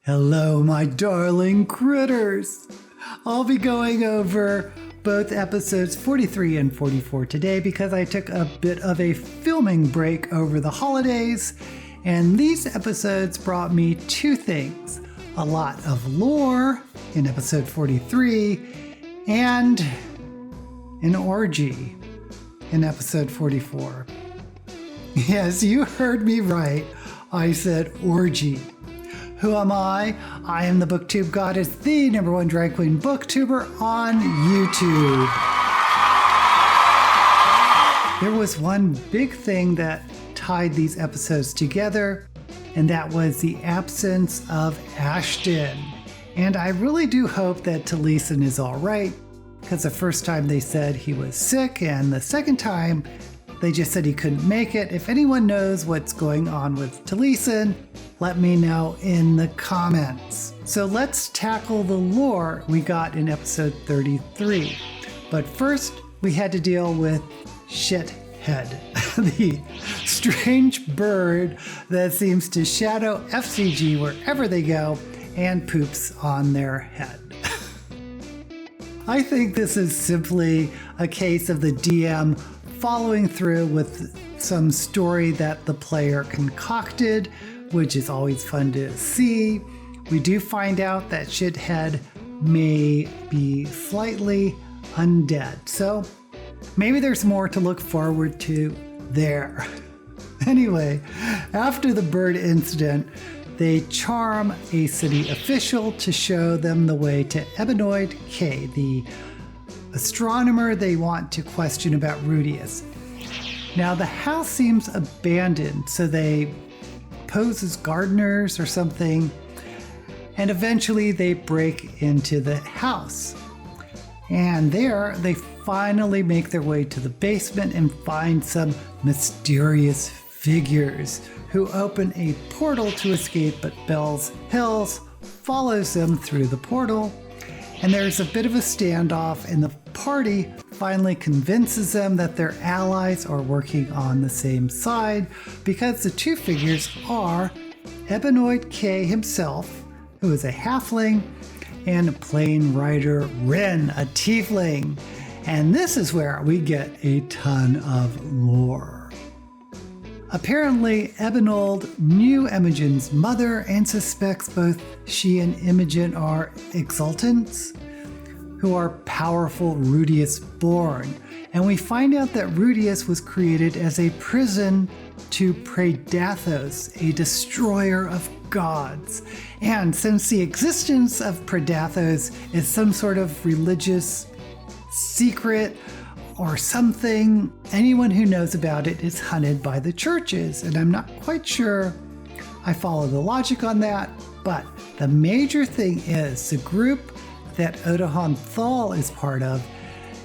Hello, my darling critters. I'll be going over both episodes 43 and 44 today because I took a bit of a filming break over the holidays, and these episodes brought me two things: a lot of lore in episode 43 and an orgy in episode 44. Yes, you heard me right. I said orgy. Who am I? I am the booktube goddess, the #1 drag queen booktuber on YouTube. There was one big thing that tied these episodes together, and that was the absence of Ashton. And I really do hope that Taliesin is all right, because the first time they said he was sick, and the second time they just said he couldn't make it. If anyone knows what's going on with Taliesin, let me know in the comments. So let's tackle the lore we got in episode 33. But first, we had to deal with Shithead, the strange bird that seems to shadow FCG wherever they go and poops on their head. I think this is simply a case of the DM following through with some story that the player concocted, which is always fun to see. We do find out that Shithead may be slightly undead, so maybe there's more to look forward to there. Anyway, after the bird incident, they charm a city official to show them the way to Ebenoid K, the astronomer they want to question about Rudius. Now, the house seems abandoned, so they pose as gardeners or something, and eventually they break into the house. And there, they finally make their way to the basement and find some mysterious figures who open a portal to escape, but Bell's Hills follows them through the portal. And there's a bit of a standoff, and the party finally convinces them that their allies are working on the same side, because the two figures are Ebenoid K himself, who is a halfling, and Plane Rider Rin, a tiefling. And this is where we get a ton of lore. Apparently, Ebenold knew Imogen's mother and suspects both she and Imogen are exultants, who are powerful Rudius born. And we find out that Rudius was created as a prison to Predathos, a destroyer of gods. And since the existence of Predathos is some sort of religious secret or something, anyone who knows about it is hunted by the churches. And I'm not quite sure I follow the logic on that, but the major thing is the group that Odahan Thal is part of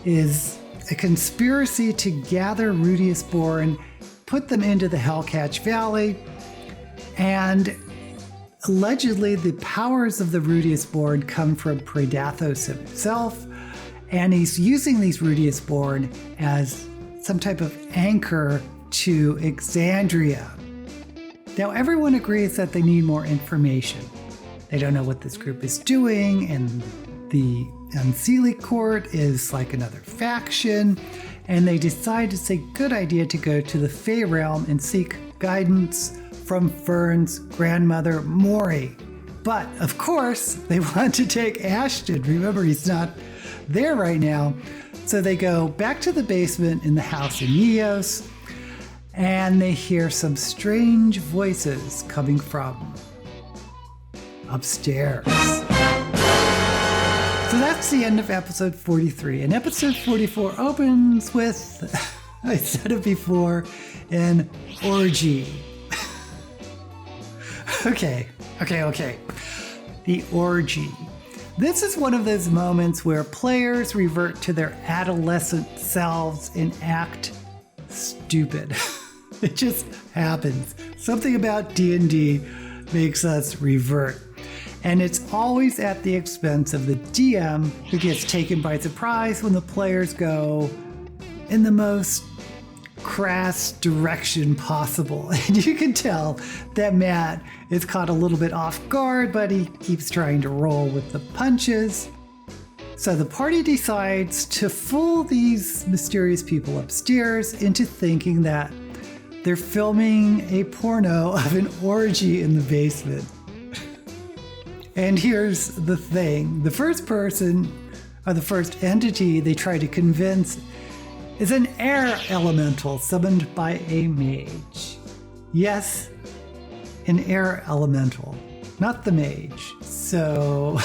is a conspiracy to gather Rudiusborn, put them into the Hellcatch Valley, and allegedly the powers of the Rudiusborn come from Predathos himself, and he's using these Rudiusborn as some type of anchor to Exandria. Now, everyone agrees that they need more information. They don't know what this group is doing, and the Unseelie Court is like another faction, and they decide it's a good idea to go to the Fey Realm and seek guidance from Fern's grandmother, Mori. But, of course, they want to take Ashton. Remember, he's not there right now. So they go back to the basement in the house in Neos, and they hear some strange voices coming from upstairs. So that's the end of episode 43. And episode 44 opens with, I said it before, an orgy. Okay. The orgy. This is one of those moments where players revert to their adolescent selves and act stupid. It just happens. Something about D&D makes us revert. And it's always at the expense of the DM, who gets taken by surprise when the players go in the most crass direction possible. And you can tell that Matt is caught a little bit off guard, but he keeps trying to roll with the punches. So the party decides to fool these mysterious people upstairs into thinking that they're filming a porno of an orgy in the basement. And here's the thing. The first person, or the first entity they try to convince, is an air elemental summoned by a mage. Yes, an air elemental, not the mage. So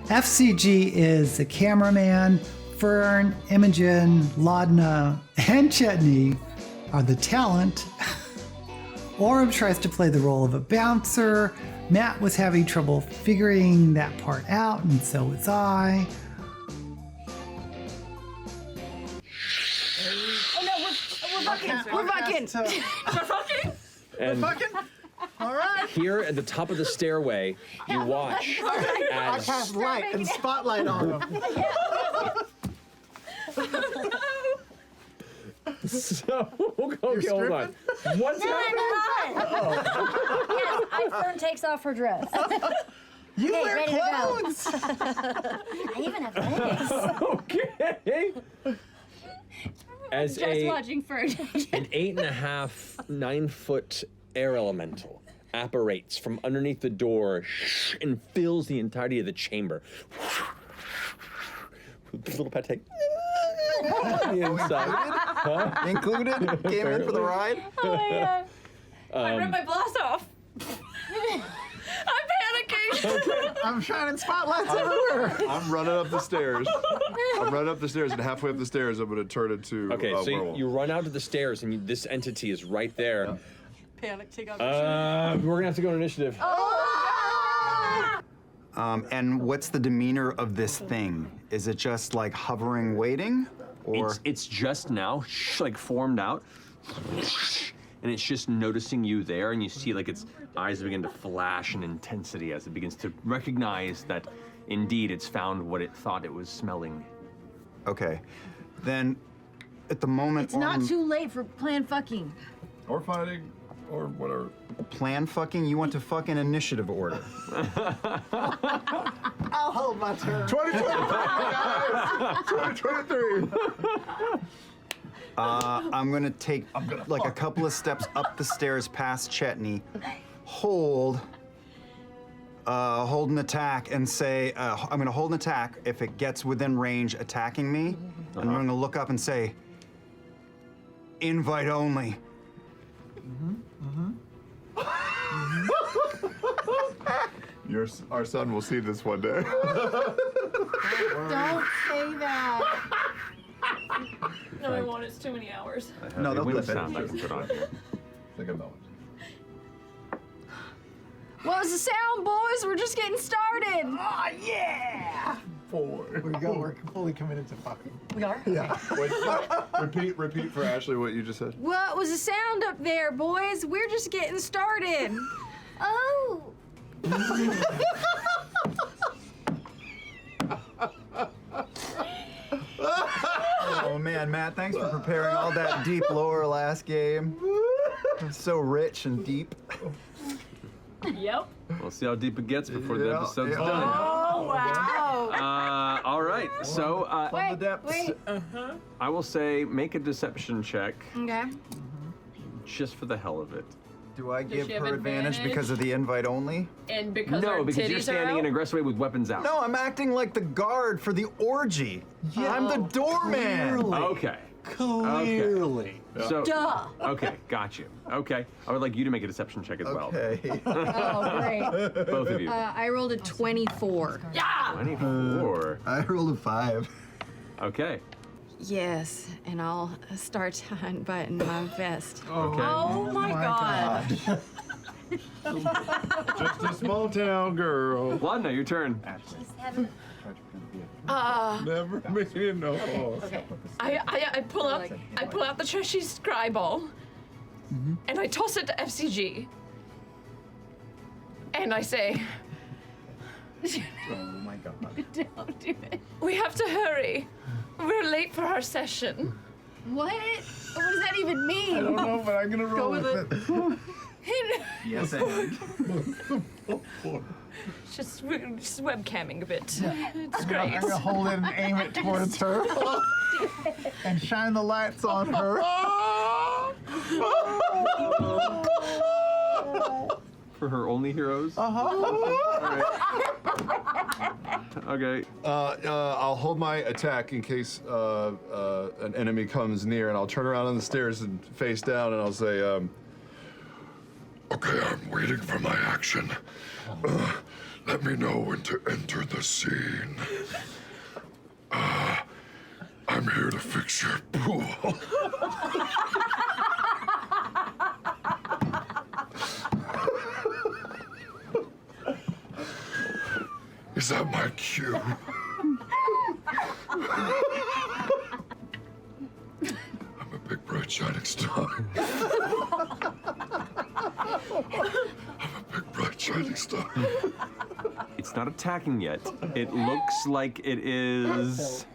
FCG is the cameraman, Fern, Imogen, Laudna, and Chetney are the talent. Orem tries to play the role of a bouncer. Matt was having trouble figuring that part out, and so was I. Oh no, we're fucking. We're fucking. We're fucking? All right. Here at the top of the stairway, you watch I as cast light and spotlight on him. so okay, hold on. What's happening? Yes, Fern takes off her dress. You Okay, wear ready to go. clothes. I even have legs. Okay. As Just watching Fern. an 8.5, 9-foot air elemental apparates from underneath the door and fills the entirety of the chamber. Little pate. The inside. Included? Came in for the ride? Oh my god. I ripped my blouse off. I'm panicking. I'm shining spotlights everywhere. I'm running up the stairs. I'm running up the stairs, and halfway up the stairs, I'm going to turn into Okay, so werewolf. you run out to the stairs, and this entity is right there. Panic, take off your shirt. We're gonna have to go on initiative. And what's the demeanor of this thing? Is it just like hovering, waiting, or It's just now like formed out, and it's just noticing you there, and you see like its eyes begin to flash in intensity as it begins to recognize that indeed it's found what it thought it was smelling. okay? Then, at the moment, It's not too late for planned fucking. Or fighting, or whatever. plan fucking. You want to fuck in initiative order. I'll hold my turn. 2023! I'm gonna take like a couple of steps up the stairs past Chetney, hold an attack, and say, I'm gonna hold an attack if it gets within range attacking me, and I'm gonna look up and say, invite only. Our son will see this one day. Don't say that. No, I won't. It's too many hours. No, they'll Wind clip it. sound I can put on here. Think of that one. What was the sound, boys? We're just getting started. Oh, yeah! Four. We go. We're fully committed to fucking. We are? Yeah. Wait, repeat for Ashley what you just said. What was the sound up there, boys? We're just getting started. Oh. Oh man, Matt, thanks for preparing all that deep lore last game. It's so rich and deep. Yep. We'll see how deep it gets before the Yeah, episode's yeah. done. Oh, wow. All right, so From the depths. Wait. I will say make a deception check Okay. just for the hell of it. Do I give she have her advantage because of the invite only? And because No, our because you're titties are standing out? in an aggressive way with weapons out. No, I'm acting like the guard for the orgy. I'm the doorman. Clearly. Okay. Clearly. So. Duh. Okay, got you. Okay, I would like you to make a deception check as well. Okay. Oh, great. Both of you. I rolled a 24. Yeah. 24. I rolled a 5. Okay. Yes, and I'll start to unbutton my vest. Okay. Oh my god. Just a small town girl. Lana, your turn. Never made no. I pull out the trashy scry ball and I toss it to FCG. And I say, Oh my god. don't do it. We have to hurry. We're late for our session. What? What does that even I mean? don't know, but I'm gonna roll with it. Yes, and Just webcamming a bit. It's I'm great. gonna hold it and aim it towards her. And shine the lights on her. For her only heroes? Uh-huh. Okay. I'll hold my attack in case an enemy comes near, and I'll turn around on the stairs and face down, and I'll say, Okay, I'm waiting for my action. Let me know when to enter the scene. I'm here to fix your pool. Is that my cue? I'm a big bright shining star. I'm a big bright shining star. It's not attacking yet. It looks like it is...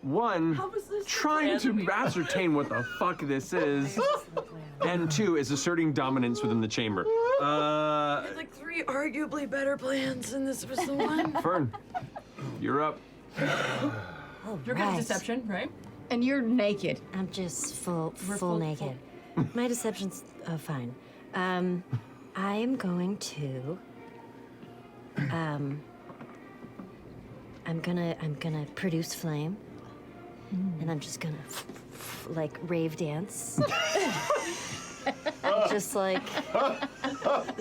One, trying to ascertain what the fuck this is, and two, is asserting dominance within the chamber. Like 3 arguably better plans, and this was the one. Fern, you're up. You're good at deception, right? And you're naked. I'm just full naked. My deception's fine. I am going to. I'm gonna produce flame, and I'm just gonna like rave dance. Just like,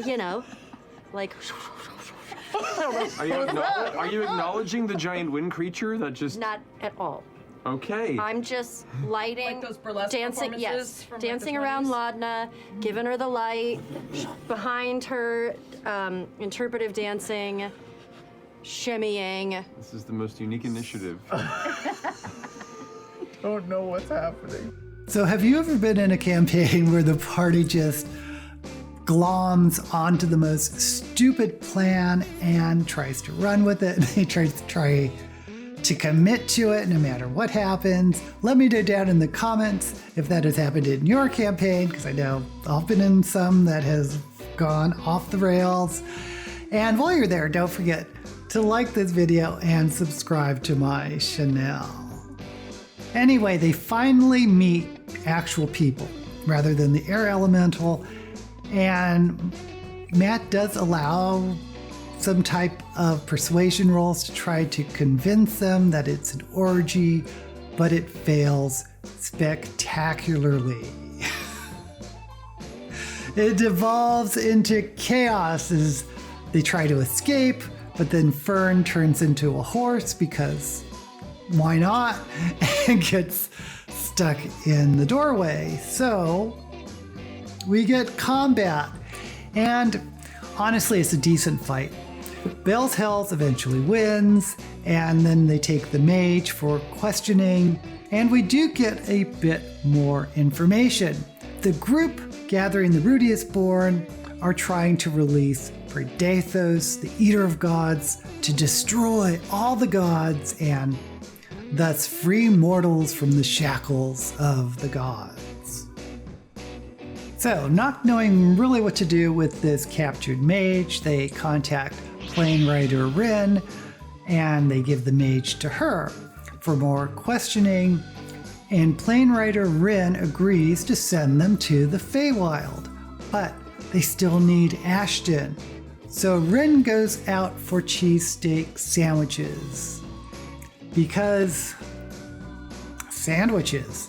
you know, like. Are you acknowledging the giant wind creature that just... Not at all. Okay. I'm just lighting, Like those burlesque dancing, performances yes, from, like, dancing the around 20s? Laudna, giving her the light, behind her, interpretive dancing, shimmying. This is the most unique initiative. Don't know what's happening. So have you ever been in a campaign where the party just gloms onto the most stupid plan and tries to run with it? They try to commit to it no matter what happens. Let me know down in the comments if that has happened in your campaign, because I know I've been in some that has gone off the rails. And while you're there, don't forget to like this video and subscribe to my channel. Anyway, they finally meet actual people rather than the air elemental, and Matt does allow some type of persuasion rolls to try to convince them that it's an orgy, but it fails spectacularly. It devolves into chaos as they try to escape, but then Fern turns into a horse because why not? And gets stuck in the doorway. So we get combat, and honestly, it's a decent fight. Bell's Hells eventually wins, and then they take the mage for questioning, and we do get a bit more information. The group gathering the Rudiusborn are trying to release Predathos, the Eater of Gods, to destroy all the gods and thus free mortals from the shackles of the gods. So, not knowing really what to do with this captured mage, they contact Planerider Rin, and they give the mage to her for more questioning, and Planerider Rin agrees to send them to the Feywild, but they still need Ashton. So Rin goes out for cheesesteak sandwiches. Because sandwiches.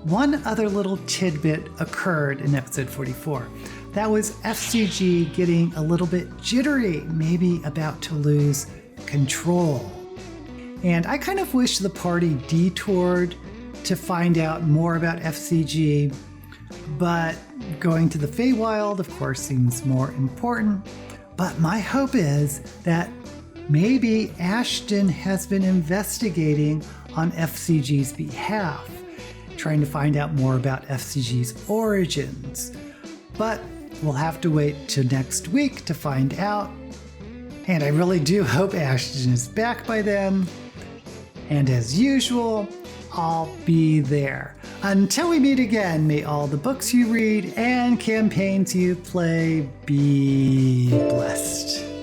One other little tidbit occurred in episode 44. That was FCG getting a little bit jittery, maybe about to lose control. And I kind of wish the party detoured to find out more about FCG, but going to the Feywild, of course, seems more important. But my hope is that maybe Ashton has been investigating on FCG's behalf, trying to find out more about FCG's origins. But we'll have to wait till next week to find out. And I really do hope Ashton is back by then. And as usual, I'll be there. Until we meet again, may all the books you read and campaigns you play be blessed.